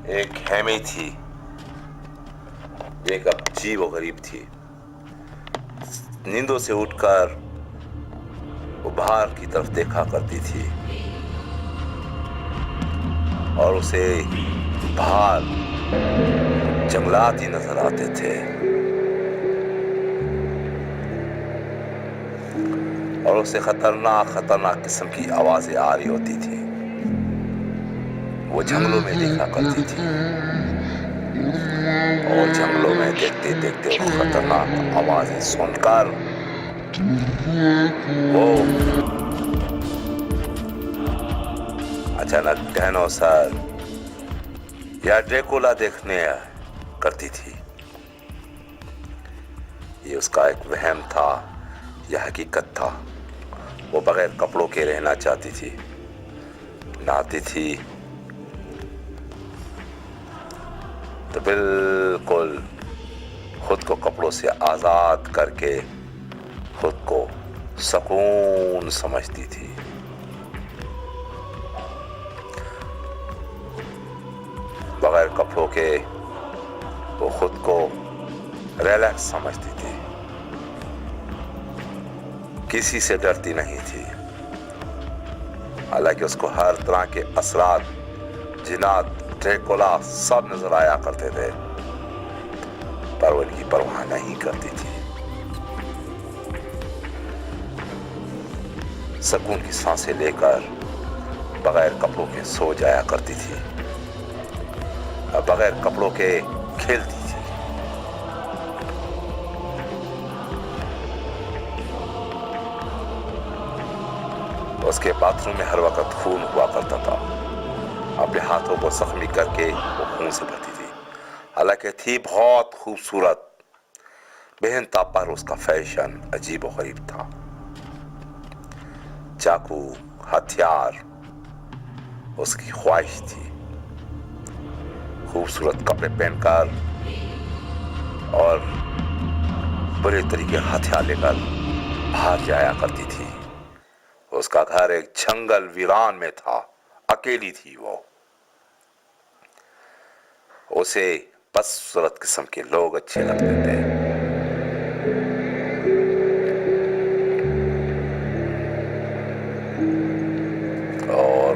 एक हैमेई थी, एक अजीब व गरीब थी। नींदों से उठकर वो बाहर की तरफ देखा करती थी और उसे बाहर जंगलात ही नजर आते थे और उसे खतरनाक किस्म की आवाजें आ रही होती थी। वो जंगलों में देखा करती थी और जंगलों में देखते देखते और खतरनाक आवाजें सुनकर वो अचानक डायनासोर या ड्रैकुला देखने करती थी। ये उसका एक वहम था या हकीकत था। वो बगैर कपड़ों के रहना चाहती थी, नहाती थी तो बिल्कुल खुद को कपड़ों से आजाद करके खुद को सुकून समझती थी। बगैर कपड़ों के वो खुद को रिलैक्स समझती थी, किसी से डरती नहीं थी। हालांकि उसको हर तरह के असरात, जिन्नात, ड्रैकुला सब नजर आया करते थे, पर वो इनकी परवाह नहीं करती थी। सुकून की सांसें लेकर बगैर कपड़ों के सो जाया करती थी और बगैर कपड़ों के खेलती थी। उसके बाथरूम में हर वक्त खून हुआ करता था। अपने हाथों को जख्मी करके वो खून से भरती थी। हालांकि थी बहुत खूबसूरत, बेहनता पर उसका फैशन अजीब और गरीब था। चाकू, हथियार उसकी ख्वाहिश थी। खूबसूरत कपड़े पहनकर और बुरे तरीके हथियार लेकर बाहर जाया करती थी। उसका घर एक जंगल वीरान में था, अकेली थी वो। उसे बदसूरत किस्म के लोग अच्छे लगते थे। और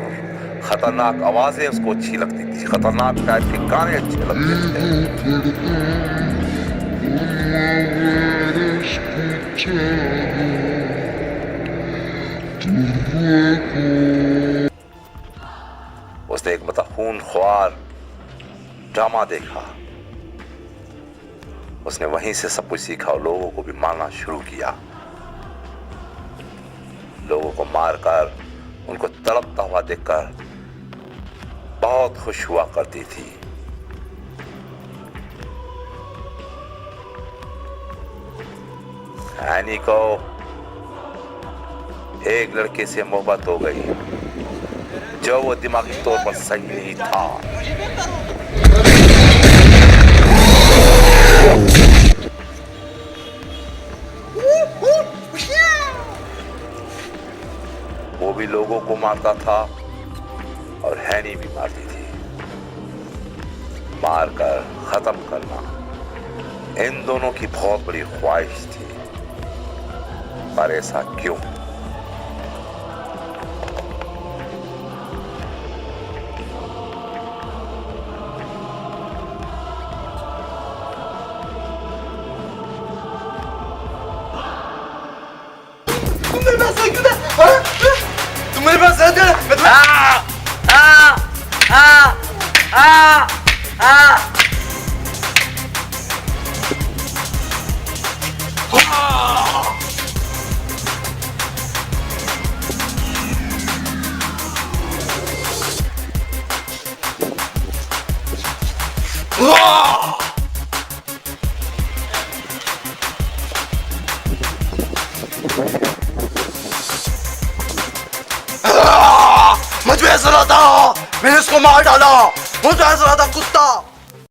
खतरनाक आवाजें उसको अच्छी लगती थी, खतरनाक टाइप के गाने अच्छे लगते थे। उसने एक खूनख्वार ड्रामा देखा। उसने वहीं से सब कुछ सीखा और लोगों को भी मारना शुरू किया। लोगों को मारकर उनको तड़पता हुआ देखकर बहुत खुश हुआ करती थी। एनी को एक लड़के से मोहब्बत हो गई जो वो दिमागी तौर पर सही नहीं था। वो भी लोगों को मारता था और हैनी भी मारती थी। मारकर खत्म करना इन दोनों की बहुत बड़ी ख्वाहिश थी। पर ऐसा क्यों? तुम मेरे पास है क्या? मुझे ऐसा लगा मैंने उसको मार डाला। मुझे ऐसा लगा कुत्ता